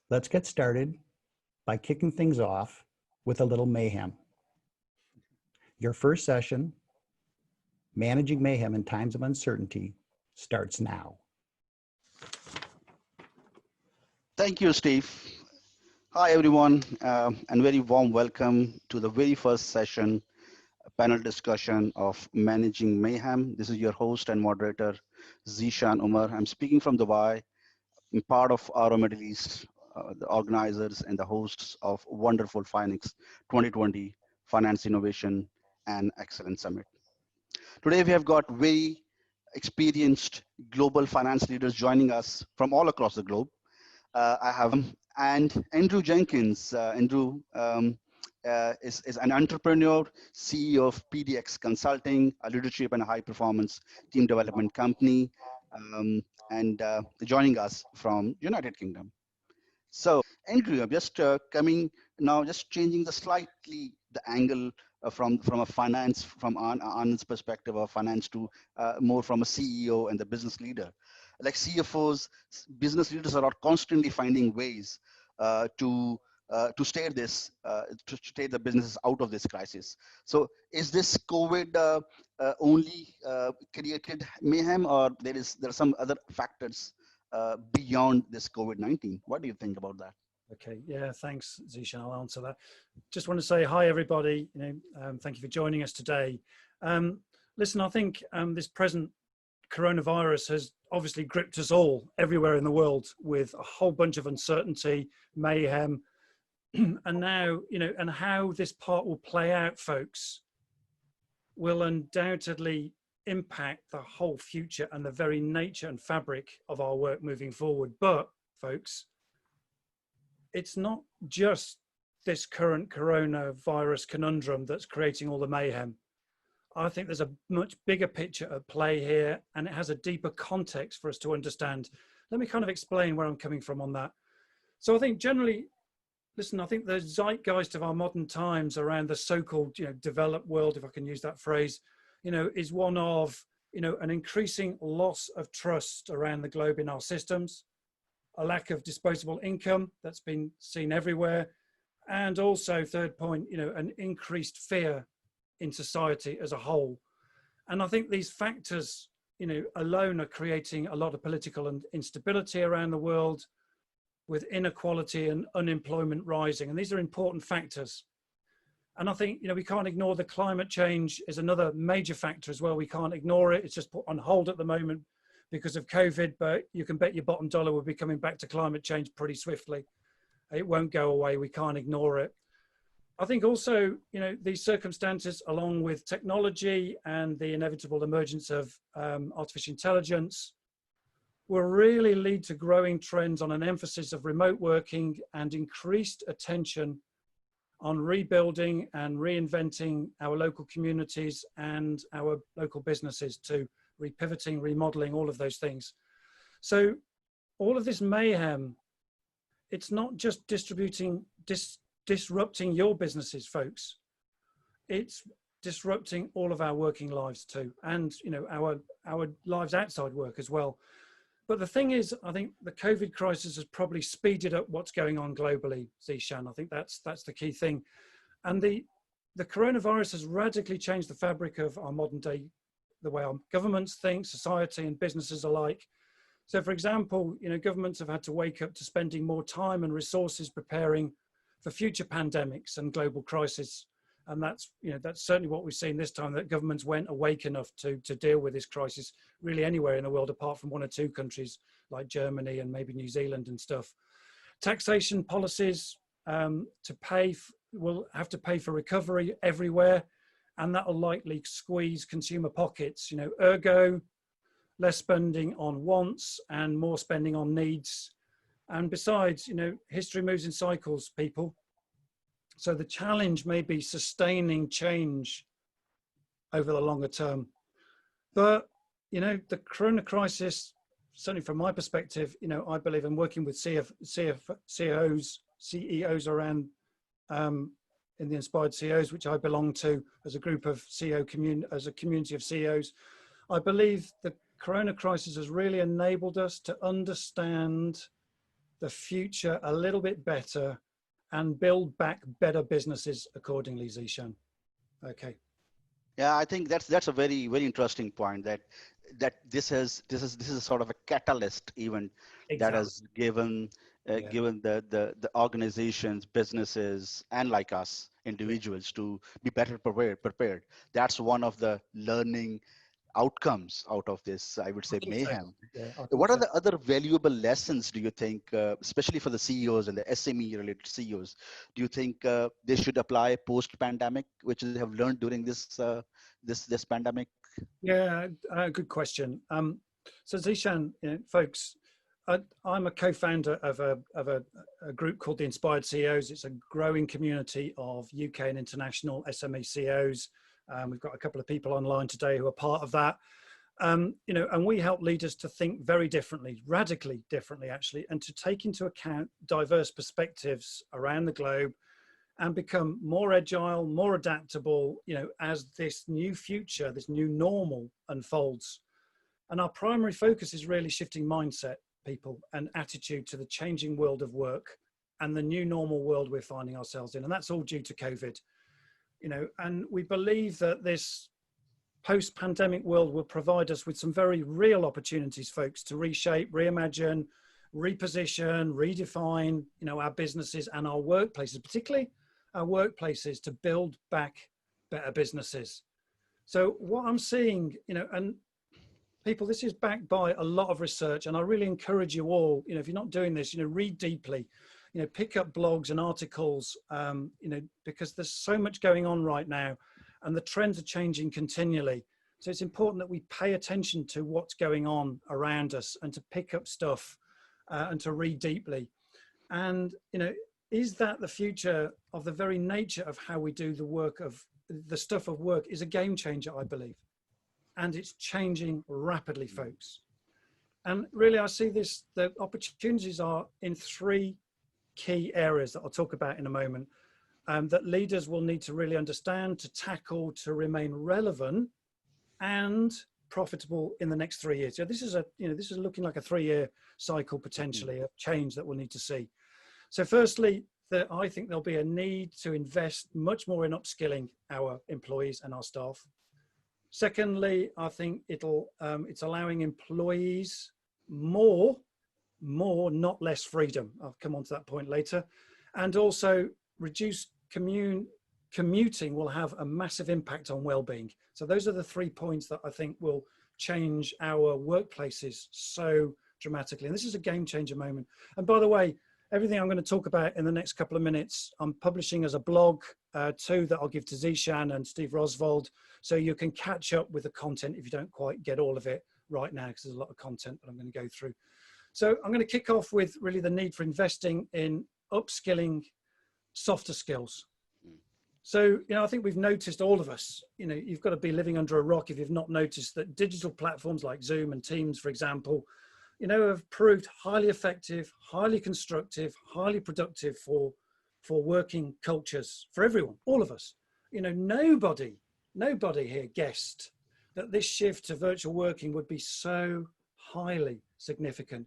Let's get started by kicking things off with a little mayhem. Your first session, Managing Mayhem in Times of Uncertainty, starts now. Thank you, Steve. Hi, everyone, and very warm welcome to the very first session, panel discussion of Managing Mayhem. This is your host and moderator, Zishan Umar. I'm speaking from Dubai. I'm part of Auro Middle East, the organizers and the hosts of wonderful FINEx2020 Finance Innovation and Excellence Summit. Today, we have got very experienced global finance leaders joining us from all across the globe. I have and Andrew Jenkins. Andrew is an entrepreneur, CEO of PDX Consulting, a leadership and a high performance team development company, and joining us from United Kingdom. So Andrew, I'm just coming now, just changing the angle from a finance, from Anand's perspective of finance to more from a CEO and the business leader. Like CFOs, business leaders are constantly finding ways to steer the businesses out of this crisis. So is this COVID only created mayhem, or there are some other factors beyond this COVID-19? What do you think about that? Okay, yeah, thanks, Zishan. I'll answer that. Just want to say hi, everybody. Thank you for joining us today. Listen, I think this present coronavirus has obviously gripped us all everywhere in the world with a whole bunch of uncertainty, mayhem, and now, and how this part will play out, folks, will undoubtedly impact the whole future and the very nature and fabric of our work moving forward. But, folks, it's not just this current coronavirus conundrum that's creating all the mayhem. I think there's a much bigger picture at play here, and it has a deeper context for us to understand. Let me kind of explain where I'm coming from on that. So I think generally, listen, I think the zeitgeist of our modern times around the so-called, developed world, if I can use that phrase, is one of, an increasing loss of trust around the globe in our systems, a lack of disposable income that's been seen everywhere, and also, third point, an increased fear in society as a whole. And I think these factors, alone are creating a lot of political instability around the world, with inequality and unemployment rising. And these are important factors. And I think, we can't ignore the climate change is another major factor as well. We can't ignore it. It's just put on hold at the moment because of COVID, but you can bet your bottom dollar we'll be coming back to climate change pretty swiftly. It won't go away. We can't ignore it. I think also, these circumstances, along with technology and the inevitable emergence of artificial intelligence, will really lead to growing trends on an emphasis of remote working and increased attention on rebuilding and reinventing our local communities and our local businesses, to repivoting, remodeling, all of those things. So all of this mayhem, it's not just disrupting your businesses, folks. It's disrupting all of our working lives too, and our lives outside work as well. But the thing is, I think the COVID crisis has probably speeded up what's going on globally, Zishan. I think that's the key thing. And the coronavirus has radically changed the fabric of our modern day, the way our governments think, society and businesses alike. So for example, governments have had to wake up to spending more time and resources preparing for future pandemics and global crises. And that's certainly what we've seen this time, that governments weren't awake enough to deal with this crisis really anywhere in the world, apart from one or two countries like Germany and maybe New Zealand and stuff. Taxation policies will have to pay for recovery everywhere, and that will likely squeeze consumer pockets, ergo less spending on wants and more spending on needs. And besides, history moves in cycles, people. So the challenge may be sustaining change over the longer term. But, the corona crisis, certainly from my perspective, I believe in working with CEOs around in the Inspired CEOs, which I belong to as a group of as a community of CEOs. I believe the corona crisis has really enabled us to understand the future a little bit better and build back better businesses accordingly, Zishan. Okay. Yeah, I think that's a very interesting point. That this is sort of a catalyst event that Exactly. has given Yeah. given the organizations, businesses, and like us individuals to be better prepared. That's one of the learning outcomes out of this, I would I say, think so. mayhem. Yeah, I think What are so. the other valuable lessons do you think, especially for the CEOs and the SME related CEOs, do you think they should apply post pandemic, which they have learned during this pandemic? Yeah, good question. So Zishan, folks, I'm a co-founder of a group called the Inspired CEOs. It's a growing community of UK and international SME CEOs. We've got a couple of people online today who are part of that. And we help leaders to think very differently, radically differently, actually, and to take into account diverse perspectives around the globe and become more agile, more adaptable, as this new future, this new normal unfolds. And our primary focus is really shifting mindset, people, and attitude to the changing world of work and the new normal world we're finding ourselves in. And that's all due to COVID, and we believe that this post-pandemic world will provide us with some very real opportunities, folks, to reshape, reimagine, reposition, redefine, our businesses and our workplaces, particularly our workplaces, to build back better businesses. So what I'm seeing, and people, this is backed by a lot of research, and I really encourage you all, if you're not doing this, read deeply, pick up blogs and articles, because there's so much going on right now and the trends are changing continually. So it's important that we pay attention to what's going on around us and to pick up stuff and to read deeply. And, is that the future of the very nature of how we do the work of the stuff of work is a game changer, I believe. And it's changing rapidly, folks. And really, I see the opportunities are in three key areas that I'll talk about in a moment, that leaders will need to really understand, to tackle, to remain relevant and profitable in the next 3 years. So this is looking like a 3-year cycle potentially of change that we'll need to see. So firstly, I think there'll be a need to invest much more in upskilling our employees and our staff. Secondly, I think it's allowing employees more, not less freedom. I'll come on to that point later. And also reduced commuting will have a massive impact on well-being. So those are the 3 points that I think will change our workplaces so dramatically. And this is a game changer moment. And by the way, everything I'm going to talk about in the next couple of minutes, I'm publishing as a blog too, that I'll give to Zishan and Steve Rosvold, so you can catch up with the content if you don't quite get all of it right now, because there's a lot of content that I'm going to go through. So I'm going to kick off with really the need for investing in upskilling softer skills. So, I think we've noticed, all of us, you've got to be living under a rock if you've not noticed that digital platforms like Zoom and Teams, for example, have proved highly effective, highly constructive, highly productive for working cultures, for everyone, all of us. Nobody here guessed that this shift to virtual working would be so highly significant.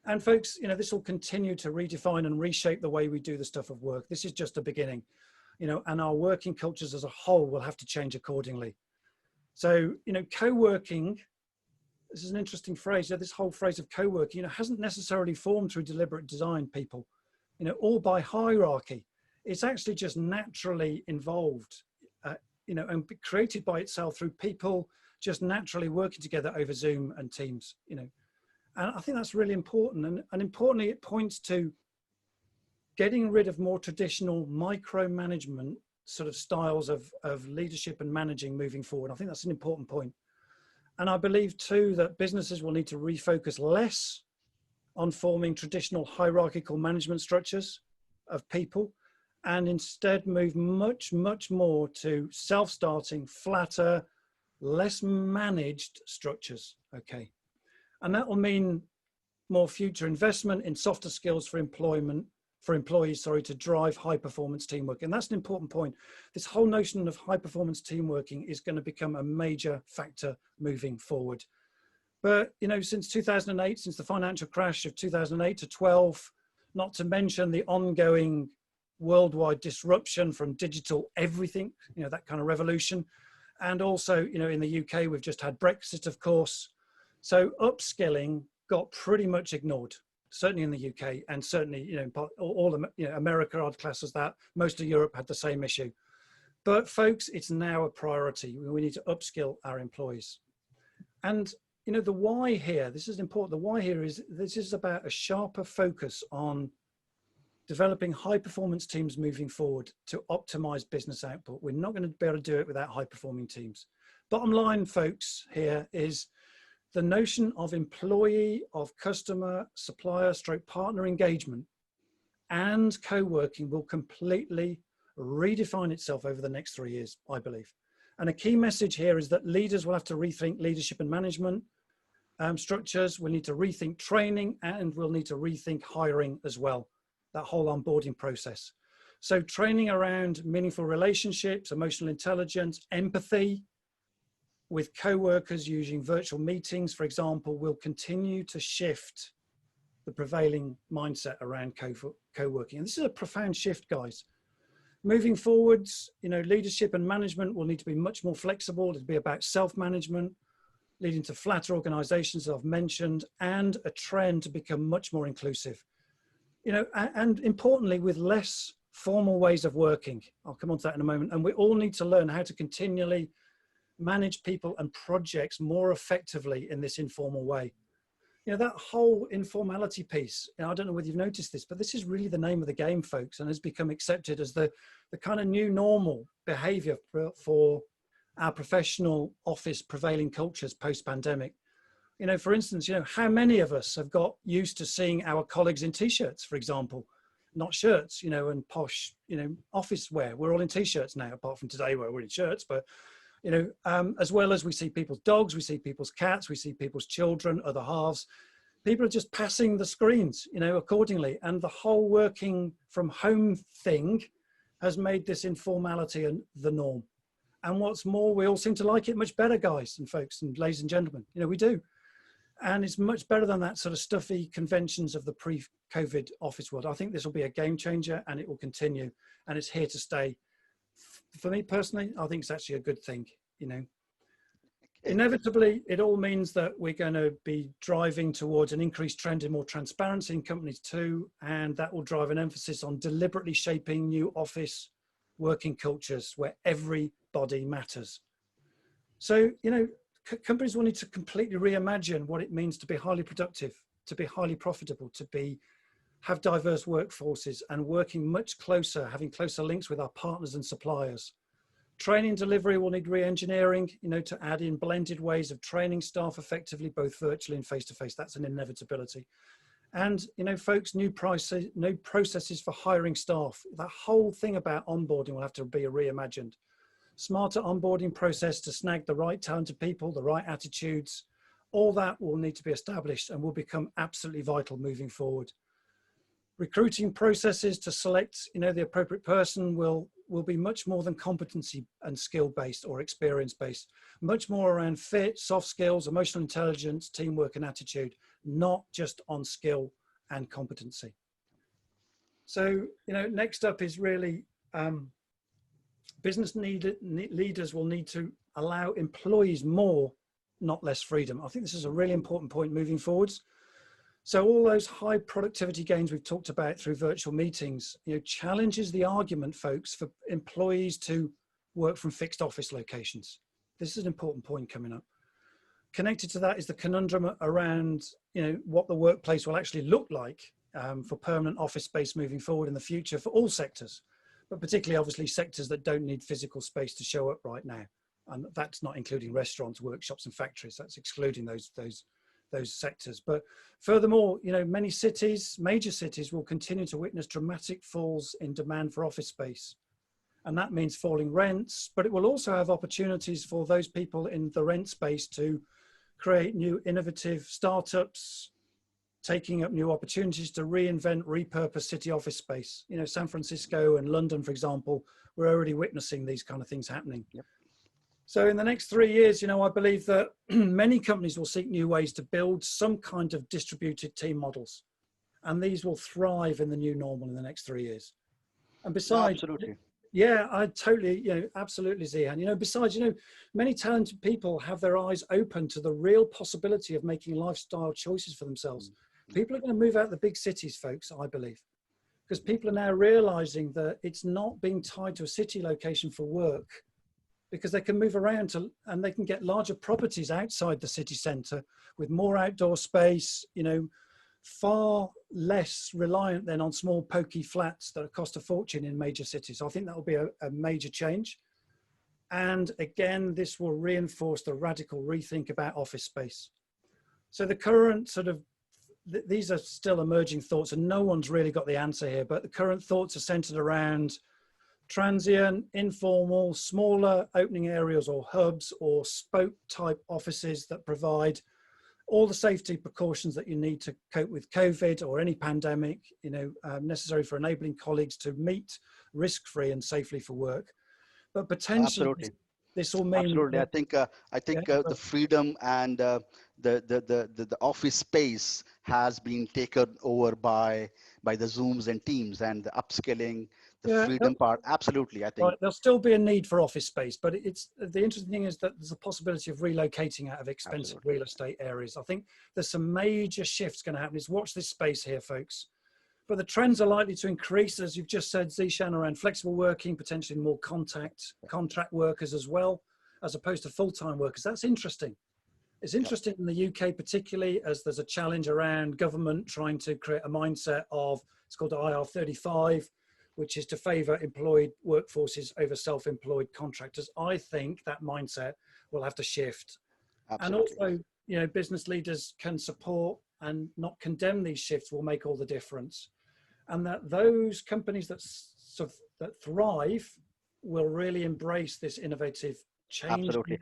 And folks, this will continue to redefine and reshape the way we do the stuff of work. This is just a beginning, and our working cultures as a whole will have to change accordingly. So, co-working, this is an interesting phrase. This whole phrase of co-working, hasn't necessarily formed through deliberate design, people, or by hierarchy. It's actually just naturally involved, and created by itself through people just naturally working together over Zoom and Teams, And I think that's really important. And importantly, it points to getting rid of more traditional micromanagement sort of styles of leadership and managing moving forward. I think that's an important point. And I believe too that businesses will need to refocus less on forming traditional hierarchical management structures of people, and instead move much, much more to self-starting, flatter, less managed structures. Okay. And that will mean more future investment in softer skills for employees, to drive high performance teamwork. And that's an important point. This whole notion of high performance teamworking is going to become a major factor moving forward. But, since 2008, since the financial crash of 2008 to 12, not to mention the ongoing worldwide disruption from digital everything, that kind of revolution. And also, in the UK, we've just had Brexit, of course. So upskilling got pretty much ignored, certainly in the UK, and certainly, all America, I'd class as that. Most of Europe had the same issue. But folks, it's now a priority. We need to upskill our employees. And, the why here, this is important. The why here is this is about a sharper focus on developing high performance teams moving forward to optimize business output. We're not going to be able to do it without high performing teams. Bottom line, folks, here is the notion of employee, of customer, supplier, stroke partner engagement and co-working will completely redefine itself over the next 3 years, I believe. And a key message here is that leaders will have to rethink leadership and management structures. We'll need to rethink training, and we'll need to rethink hiring as well, that whole onboarding process. So training around meaningful relationships, emotional intelligence, empathy with co-workers using virtual meetings, for example, will continue to shift the prevailing mindset around co-working. And this is a profound shift, guys. Moving forwards, leadership and management will need to be much more flexible. It'll be about self-management, leading to flatter organizations that I've mentioned, and a trend to become much more inclusive. And importantly, with less formal ways of working. I'll come on to that in a moment. And we all need to learn how to continually manage people and projects more effectively in this informal way. That whole informality piece, I don't know whether you've noticed this, but this is really the name of the game, folks, and has become accepted as the kind of new normal behavior for our professional office prevailing cultures post-pandemic. For instance, how many of us have got used to seeing our colleagues in t-shirts, for example, not shirts, and posh, office wear. We're all in t-shirts now, apart from today where we're in shirts, but as well as we see people's dogs, we see people's cats, we see people's children, other halves. People are just passing the screens, accordingly. And the whole working from home thing has made this informality the norm. And what's more, we all seem to like it much better, guys and folks and ladies and gentlemen. We do. And it's much better than that sort of stuffy conventions of the pre-COVID office world. I think this will be a game changer, and it will continue, and it's here to stay. For me personally, I think it's actually a good thing, Inevitably, it all means that we're going to be driving towards an increased trend in more transparency in companies too, and that will drive an emphasis on deliberately shaping new office working cultures where everybody matters. So, companies will need to completely reimagine what it means to be highly productive, to be highly profitable, to have diverse workforces, and working much closer, having closer links with our partners and suppliers. Training delivery will need re-engineering, to add in blended ways of training staff effectively, both virtually and face-to-face. That's an inevitability. And, folks, new processes for hiring staff. That whole thing about onboarding will have to be reimagined. Smarter onboarding process to snag the right talented people, the right attitudes, all that will need to be established and will become absolutely vital moving forward. Recruiting processes to select, the appropriate person will be much more than competency and skill-based or experience-based, much more around fit, soft skills, emotional intelligence, teamwork and attitude, not just on skill and competency. So, next up is really business leaders will need to allow employees more, not less freedom. I think this is a really important point moving forwards. So all those high productivity gains we've talked about through virtual meetings, challenges the argument, folks, for employees to work from fixed office locations. This is an important point coming up. Connected to that is the conundrum around, what the workplace will actually look like for permanent office space moving forward in the future for all sectors, but particularly obviously sectors that don't need physical space to show up right now. And that's not including restaurants, workshops and factories. That's excluding those sectors. But furthermore, many cities, major cities will continue to witness dramatic falls in demand for office space. And that means falling rents, but it will also have opportunities for those people in the rent space to create new innovative startups, taking up new opportunities to reinvent, repurpose city office space. San Francisco and London, for example, we're already witnessing these kind of things happening. Yep. So in the next 3 years, I believe that many companies will seek new ways to build some kind of distributed team models. and these will thrive in the new normal in the next 3 years. And besides, Absolutely. yeah, I totally, absolutely, Zihan. Besides, many talented people have their eyes open to the real possibility of making lifestyle choices for themselves. People are going to move out of the big cities, folks, I believe, because people are now realizing that it's not being tied to a city location for work, because they can move around and they can get larger properties outside the city center with more outdoor space, far less reliant than on small pokey flats that cost a fortune in major cities. So I think that will be a major change. And again, this will reinforce the radical rethink about office space. So the current these are still emerging thoughts and no one's really got the answer here, but the current thoughts are centered around transient, informal, smaller opening areas or hubs or spoke type offices that provide all the safety precautions that you need to cope with COVID or any pandemic, necessary for enabling colleagues to meet risk-free and safely for work. But potentially, Absolutely. this will mean Absolutely. that, I think the freedom and the office space has been taken over by the Zooms and Teams, and the upskilling, the freedom part. Absolutely. I think right, there'll still be a need for office space, but it's the interesting thing is that there's a possibility of relocating out of expensive real estate areas. I think there's some major shifts going to happen. Is watch this space here, folks. But the trends are likely to increase, as you've just said, Zishan, around flexible working, potentially more contract workers as well, as opposed to full-time workers. That's interesting. It's interesting in the UK, particularly as there's a challenge around government trying to create a mindset of, it's called IR35, which is to favor employed workforces over self-employed contractors. I think that mindset will have to shift. Absolutely. And also, business leaders can support and not condemn these shifts will make all the difference. And that those companies that thrive will really embrace this innovative change. Absolutely.